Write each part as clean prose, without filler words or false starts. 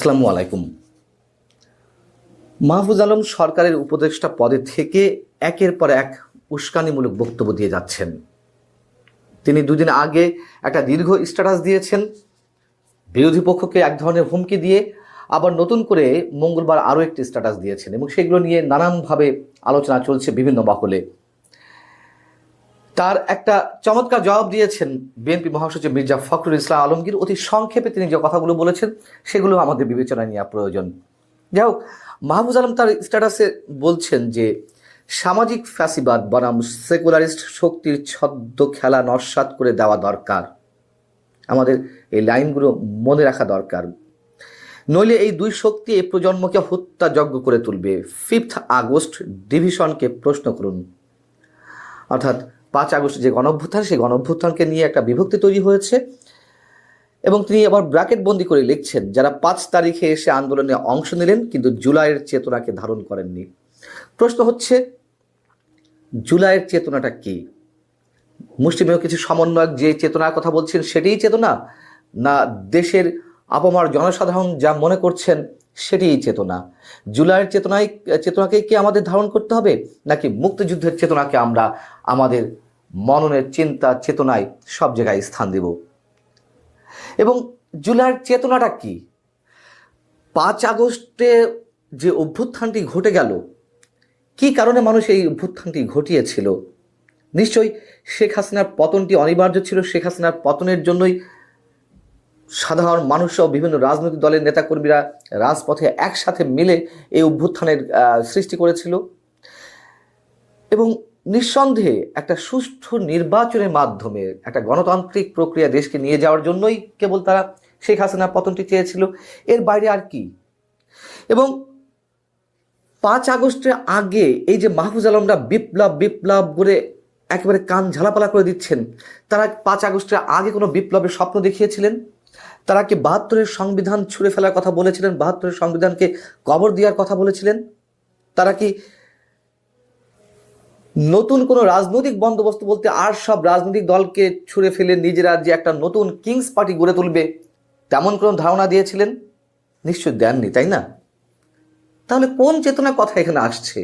আসসালামু আলাইকুম। মাহফুজ আলম সরকারের উপদেষ্টা পদে থেকে একের পর এক উস্কানিমূলক বক্তব্য দিয়ে যাচ্ছেন। তিনি দুদিন আগে একটা দীর্ঘ স্ট্যাটাস দিয়েছেন, বিরোধী পক্ষকে এক ধরনের হুমকি দিয়ে আবার নতুন করে মঙ্গলবার আরও একটি স্ট্যাটাস দিয়েছেন এবং সেগুলো নিয়ে নানানভাবে আলোচনা চলছে বিভিন্ন মহলে। তার একটা চমৎকার জবাব দিয়েছেন বিএনপি মহাসচিব মির্জা ফখরুল ইসলাম আলমগীর। অতি সংক্ষেপে তিনি যে কথাগুলো বলেছেন সেগুলো আমাদের বিবেচনায় নেওয়া প্রয়োজন। যাই হোক, মাহফুজ আলম তার স্ট্যাটাসে বলছেন যে সামাজিক ফ্যাসিবাদ বনাম সেকুলারিস্ট শক্তির ছদ্ম খেলা নস্যাৎ করে দেওয়া দরকার। আমাদের এই লাইনগুলো মনে রাখা দরকার, নইলে এই দুই শক্তি এই প্রজন্মকে হত্যাযজ্ঞ করে তুলবে। 5 আগস্ট ডিভিশনকে প্রশ্ন করুন। অর্থাৎ 5 আগস্ট যে গণঅভ্যুত্থান, সেই গণঅভ্যুত্থানকে নিয়ে একটা বিভক্তি তৈরি হয়েছে এবং তিনি আবার ব্র্যাকেট বন্দি করে লিখছেন, যারা 5 তারিখে এসে আন্দোলনে অংশ নিলেন কিন্তু জুলাইয়ের চেতনাকে ধারণ করেননি। প্রশ্ন হচ্ছে, জুলাইয়ের চেতনাটা কি? মুষ্টিমেয় কিছু সমন্বয়ক যে চেতনার কথা বলছেন সেটাই চেতনা, না দেশের আপামর জনসাধারণ যা মনে করছেন সেটাই চেতনা? জুলাইয়ের চেতনাকে কি আমাদের ধারণ করতে হবে, নাকি মুক্তিযুদ্ধের চেতনাকে আমরা আমাদের মননের চিন্তা চেতনায় সব জায়গায় স্থান দেব? এবং জুলাইয়ের চেতনাটা কি? 5 আগস্টে যে অভ্যুত্থানটি ঘটে গেল, কি কারণে মানুষ এই অভ্যুত্থানটি ঘটিয়েছিল? নিশ্চয়ই শেখ হাসিনার পতনটি অনিবার্য ছিল। শেখ হাসিনার পতনের জন্যই সাধারণ মানুষ সহ বিভিন্ন রাজনৈতিক দলের নেতাকর্মীরা রাজপথে একসাথে মিলে এই অভ্যুত্থানের সৃষ্টি করেছিল এবং নিঃসন্দেহে একটা সুষ্ঠু নির্বাচনের মাধ্যমে একটা গণতান্ত্রিক প্রক্রিয়া দেশকে নিয়ে যাওয়ার জন্যই কেবল তারা শেখ হাসিনার পতনটি চেয়েছিল, এর বাইরে আর কি? এবং 5 আগস্টের আগে এই যে মাহফুজ আলমরা বিপ্লব বিপ্লব করে একেবারে কান ঝালাপালা করে দিচ্ছেন, তারা 5 আগস্টের আগে কোনো বিপ্লবের স্বপ্ন দেখিয়েছিলেন? তারা কি 72-এর সংবিধান ছুঁড়ে ফেলার কথা বলেছিলেন? 72-এর সংবিধানকে কবর দেওয়ার কথা বলেছিলেন? তারা কি নতুন কোনো রাজনৈতিক বন্দোবস্ত বলতে আর সব রাজনৈতিক দলকে ছুঁড়ে ফেলে নিজেরা যে একটা নতুন কিংস পার্টি গড়ে তুলবে তেমন কোনো ধারণা দিয়েছিলেন? নিশ্চয় দেননি, তাই না? তাহলে কোন চেতনার কথা এখানে আসছে?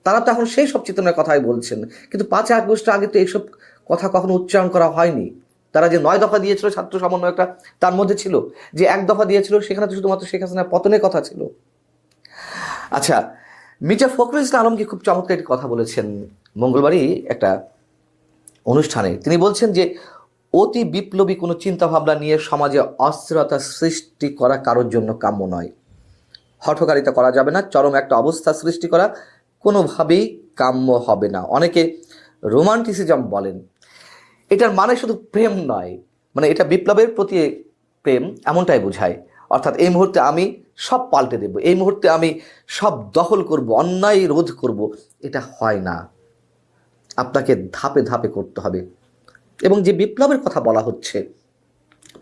তারা তো এখন সেই সব চেতনার কথাই বলছেন, কিন্তু 5 আগস্টের আগে তো এইসব কথা কখনো উচ্চারণ করা হয়নি। তারা যে 9 দফা দিয়েছিল ছাত্র সমন্বয়করা, তার মধ্যে ছিল যে 1 দফা দিয়েছিল, সেখানে তো শুধুমাত্র শেখ হাসিনার পতনের কথা ছিল। আচ্ছা, মির্জা ফখরুল ইসলাম আলমগীর খুব চমৎকার একটি কথা বলেছেন মঙ্গলবারই একটা অনুষ্ঠানে। তিনি বলছেন যে অতি বিপ্লবী কোনো চিন্তাভাবনা নিয়ে সমাজে অস্থিরতা সৃষ্টি করা কারোর জন্য কাম্য নয়। হঠকারিতা করা যাবে না, চরম একটা অবস্থা সৃষ্টি করা কোনোভাবেই কাম্য হবে না। অনেকে রোমান্টিসিজম বলেন, এটার মানে শুধু প্রেম নয়, মানে এটা বিপ্লবের প্রতি প্রেম এমনটাই বোঝায়। অর্থাৎ এই মুহূর্তে আমি সব পাল্টে দেব, এই মুহূর্তে আমি সব দখল করব, অন্যায় রোধ করব, এটা হয় না। আপনাকে ধাপে ধাপে করতে হবে। এবং যে বিপ্লবের কথা বলা হচ্ছে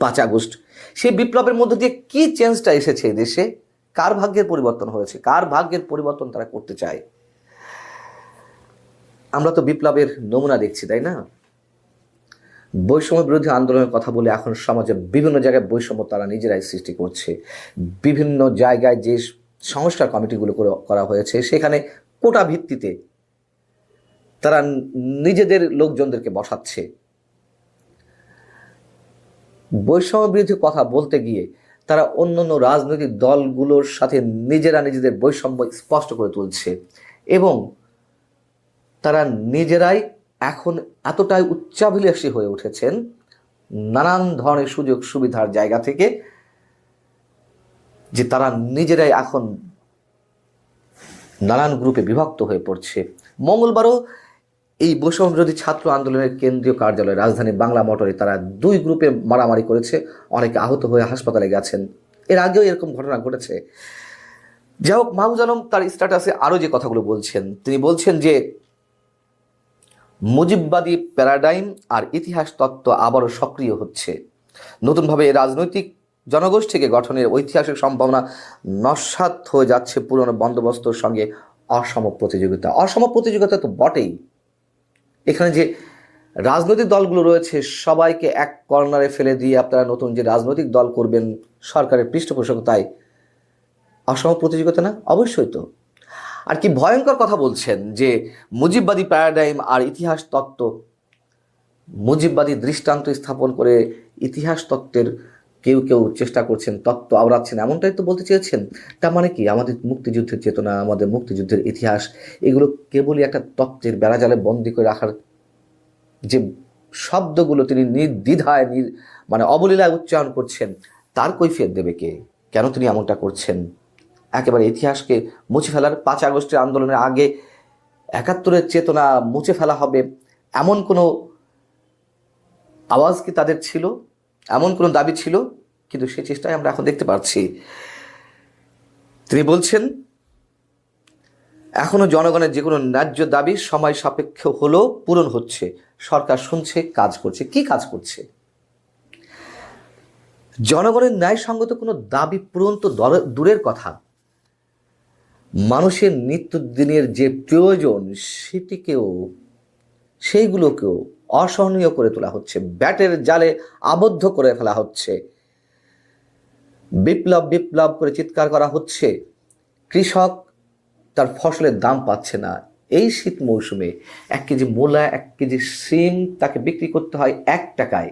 5 আগস্ট, সেই বিপ্লবের মধ্য দিয়ে কি চেঞ্জটা এসেছে এই দেশে? কার ভাগ্যের পরিবর্তন হয়েছে? কার ভাগ্যের পরিবর্তন তারা করতে চায়? আমরা তো বিপ্লবের নমুনা দেখছি, তাই না? বৈষম্য বিরোধী আন্দোলনের কথা বলে এখন সমাজে বিভিন্ন জায়গায় বৈষম্য তারা নিজেরাই সৃষ্টি করছে। বিভিন্ন জায়গায় যে সংস্কার কমিটিগুলো করা হয়েছে সেখানে কোটা ভিত্তিতে তারা নিজেদের লোকজনদেরকে বসাচ্ছে। বৈষম্য বিরোধী কথা বলতে গিয়ে তারা অন্যান্য রাজনৈতিক দলগুলোর সাথে নিজেরা নিজেদের বৈষম্য স্পষ্ট করে তুলছে এবং তারা নিজেরাই এখন এতটাই উচ্চাভিলাষী হয়ে উঠেছেন নানান ধরনের সুযোগ সুবিধার জায়গা থেকে, যে তারা নিজেরাই এখন নানান গ্রুপে বিভক্ত হয়ে পড়ছে। মঙ্গলবারও এই বৈষম্য বিরোধী ছাত্র আন্দোলনের কেন্দ্রীয় কার্যালয় রাজধানী বাংলা মোটরে তারা 2 গ্রুপে মারামারি করেছে, অনেকে আহত হয়ে হাসপাতালে গেছেন। এর আগেও এরকম ঘটনা ঘটেছে। যাই হোক, মাহফুজ আলম তার স্ট্যাটাসে আরও যে কথাগুলো বলছেন, তিনি বলছেন যে মুজিববাদী প্যারাডাইম আর ইতিহাস তত্ত্ব আবারও সক্রিয় হচ্ছে। নতুনভাবে রাজনৈতিক জনগোষ্ঠীকে গঠনের ঐতিহাসিক সম্ভাবনা নস্যাৎ হয়ে যাচ্ছে পুরনো বন্দোবস্তর সঙ্গে অসম প্রতিযোগিতা। অসম প্রতিযোগিতা তো বটেই। এখানে যে রাজনৈতিক দলগুলো রয়েছে সবাইকে এক কর্নারে ফেলে দিয়ে আপনারা নতুন যে রাজনৈতিক দল করবেন সরকারের পৃষ্ঠপোষকতায়, অসম প্রতিযোগিতা না? অবশ্যই তো। আর কি ভয়ঙ্কর কথা বলছেন যে মুজিববাদী প্যারাডাইম আর ইতিহাস তত্ত্ব, মুজিববাদী দৃষ্টান্ত স্থাপন করে ইতিহাস তত্ত্বের কেউ কেউ চেষ্টা করছেন, তত্ত্ব আওড়াচ্ছেন, এমনটাই তো বলতে চেয়েছেন। তার মানে কি আমাদের মুক্তিযুদ্ধের চেতনা, আমাদের মুক্তিযুদ্ধের ইতিহাস, এগুলো কেবলই একটা তত্ত্বের বেড়াজালে বন্দি করে রাখার যে শব্দগুলো তিনি নির্দ্বিধায় মানে অবলীলায় উচ্চারণ করছেন, তার কৈফিয়ত দেবে কে? কেন তিনি এমনটা করছেন? একেবারে ইতিহাসকে মুছে ফেলার, 5 আগস্টের আন্দোলনের আগে 71-এর চেতনা মুছে ফেলা হবে এমন কোনো আওয়াজ কি তাদের ছিল? এমন কোনো দাবি ছিল? কিন্তু সে চেষ্টায় আমরা এখন দেখতে পাচ্ছি। তিনি বলছেন এখনো জনগণের যে কোনো ন্যায্য দাবি সময় সাপেক্ষ হলেও পূরণ হচ্ছে, সরকার শুনছে, কাজ করছে। কি কাজ করছে? জনগণের ন্যায়সঙ্গত কোনো দাবি পূরণ তো দূরের কথা, মানুষের নিত্যদিনের যে প্রয়োজন সেইগুলোকেও অসহনীয় করে তোলা হচ্ছে, ব্যাটের জালে আবদ্ধ করে ফেলা হচ্ছে, বিপ্লব বিপ্লব করে চিৎকার করা হচ্ছে। কৃষক তার ফসলের দাম পাচ্ছে না। এই শীত মৌসুমে 1 কেজি মূলা, 1 কেজি সিম তাকে বিক্রি করতে হয় 1 টাকায়,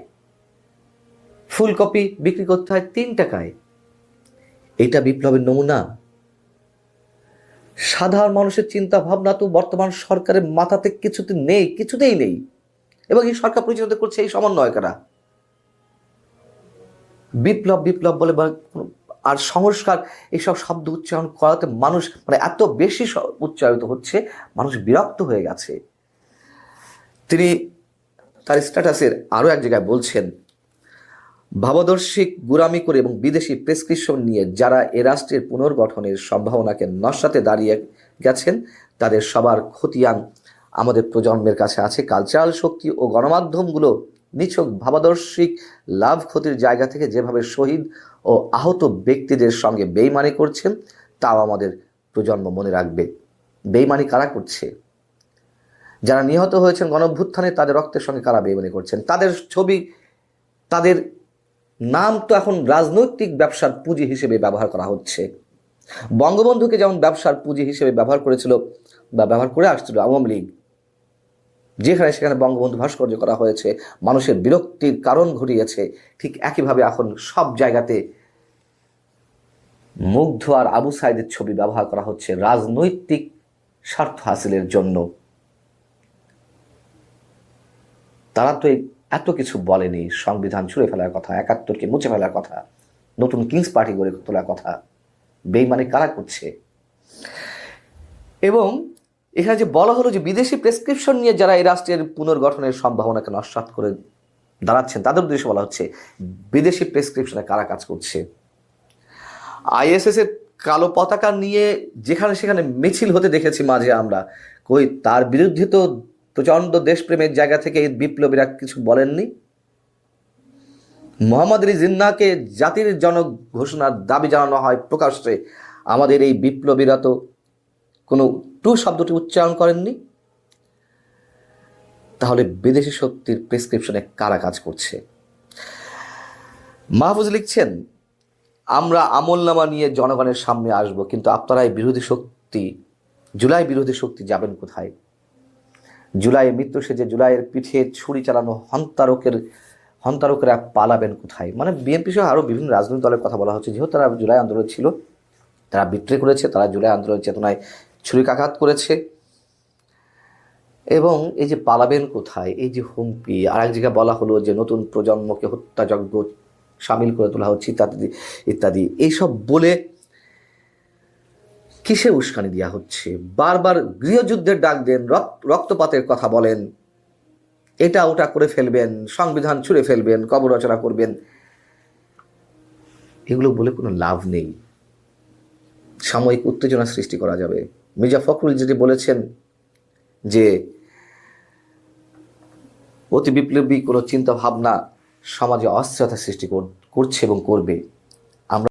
ফুলকপি বিক্রি করতে হয় 3 টাকায়। এটা বিপ্লবের নমুনা? সাধারণ মানুষের চিন্তা ভাবনা তো বর্তমান সরকারের মাথাতে কিছুতেই নেই। এবং এই সরকার পরিচালিত করছে এই সমন্বয়করা। বিপ্লব বিপ্লব বলে আর সংস্কার এইসব শব্দ উচ্চারণ করাতে মানুষ মানে এত বেশি উচ্চারিত হচ্ছে, মানুষ বিরক্ত হয়ে গেছে। তিনি তার স্ট্যাটাসের আরও এক জায়গায় বলছেন, ভাবদর্শিক গুরামি করে এবং বিদেশি প্রেসক্রিপশন নিয়ে যারা এ রাষ্ট্রের পুনর্গঠনের সম্ভাবনাকে নস্যাতে দাঁড়িয়ে গেছেন, তাদের সবার খতিয়ান আমাদের প্রজন্মের কাছে আছে। কালচারাল শক্তি ও গণমাধ্যমগুলো নিছক ভাবাদর্শিক লাভ ক্ষতির জায়গা থেকে যেভাবে শহীদ ও আহত ব্যক্তিদের সঙ্গে বেইমানি করছেন, তাও আমাদের প্রজন্ম মনে রাখবে। বেইমানি কারা করছে? যারা নিহত হয়েছেন গণঅভ্যুত্থানে, তাদের রক্তের সঙ্গে কারা বেইমানি করছেন? তাদের ছবি, তাদের নাম তো এখন রাজনৈতিক ব্যবসার পুঁজি হিসেবে ব্যবহার করা হচ্ছে। বঙ্গবন্ধুকে যেমন ব্যবসার পুঁজি হিসেবে ব্যবহার করেছিল বা ব্যবহার করে আসছিল আওয়ামী লীগ, যেখানে সেখানে বঙ্গবন্ধু ভাস্কর্য করা হয়েছে, মানুষের বিরক্তির কারণ ঘটিয়েছে, ঠিক একইভাবে এখন সব জায়গাতে মুগ্ধ আর আবু সাইদের ছবি ব্যবহার করা হচ্ছে রাজনৈতিক স্বার্থ হাসিলের জন্য। তারা তো এত কিছু বলেনি, সংবিধান ছুঁড়ে ফেলার কথা, 71কে মুছে ফেলার কথা, নতুন কিংস পার্টি গড়ে তোলার কথা। বেইমানি কারা করছে? এবং এখানে যে বলা হলো যে বিদেশি প্রেসক্রিপশন নিয়ে যারা এই রাষ্ট্রের পুনর্গঠনের সম্ভাবনাকে নস্যাৎ করে দাঁড়াচ্ছেন, তাদের উদ্দেশ্যে বলা হচ্ছে বিদেশি প্রেসক্রিপশনে কারা কাজ করছে। আইএসএস এর কালো পতাকা নিয়ে যেখানে সেখানে মিছিল হতে দেখেছি মাঝে আমরা, কই তার বিরুদ্ধে তো প্রচণ্ড দেশপ্রেমের জায়গা থেকে এই বিপ্লবীরা কিছু বলেননি। মোহাম্মদ আলী জিন্নাহকে জাতির জনক ঘোষণার দাবি জানানো হয় প্রকাশ্যে, আমাদের এই বিপ্লবীরা তো কোনো টু শব্দটি উচ্চারণ করেননি। তাহলে বিদেশি শক্তির প্রেসক্রিপশনে কারা কাজ করছে? মাহফুজ লিখছেন, আমরা আমলনামা নিয়ে জনগণের সামনে আসব, কিন্তু আপনারা এই বিরোধী শক্তি, জুলাই বিরোধী শক্তি যাবেন কোথায়? জুলাইয়ে মৃত্যু সেজে জুলাইয়ের পিঠে ছুরি চালানো হন্তারকেরা পালাবেন কোথায়? মানে বিএনপি সহ আরও বিভিন্ন রাজনৈতিক দলের কথা বলা হচ্ছে, যেহেতু তারা জুলাই আন্দোলন ছিল, তারা বিট্রে করেছে, তারা জুলাই আন্দোলনের চেতনায় ছুরিকাঘাত করেছে। এবং এই যে পালাবেন কোথায়, এই যে হুমকি, আর এক জায়গায় বলা হলো যে নতুন প্রজন্মকে হত্যাযজ্ঞ সামিল করে তোলা হচ্ছে ইত্যাদি ইত্যাদি, এইসব বলে কিসে উস্কানি দেওয়া হচ্ছে? বারবার গৃহযুদ্ধের ডাক দেন, রক্তপাতের কথা বলেন, এটা ওটা করে ফেলবেন, সংবিধান ছুঁড়ে ফেলবেন, কবর রচনা করবেন। এগুলো বলে কোনো লাভ নেই, সাময়িক উত্তেজনা সৃষ্টি করা যাবে। মির্জা ফখরুল যেটি বলেছেন যে অতি বিপ্লবী কোনো চিন্তা ভাবনা সমাজে অস্থিরতা সৃষ্টি করছে এবং করবে,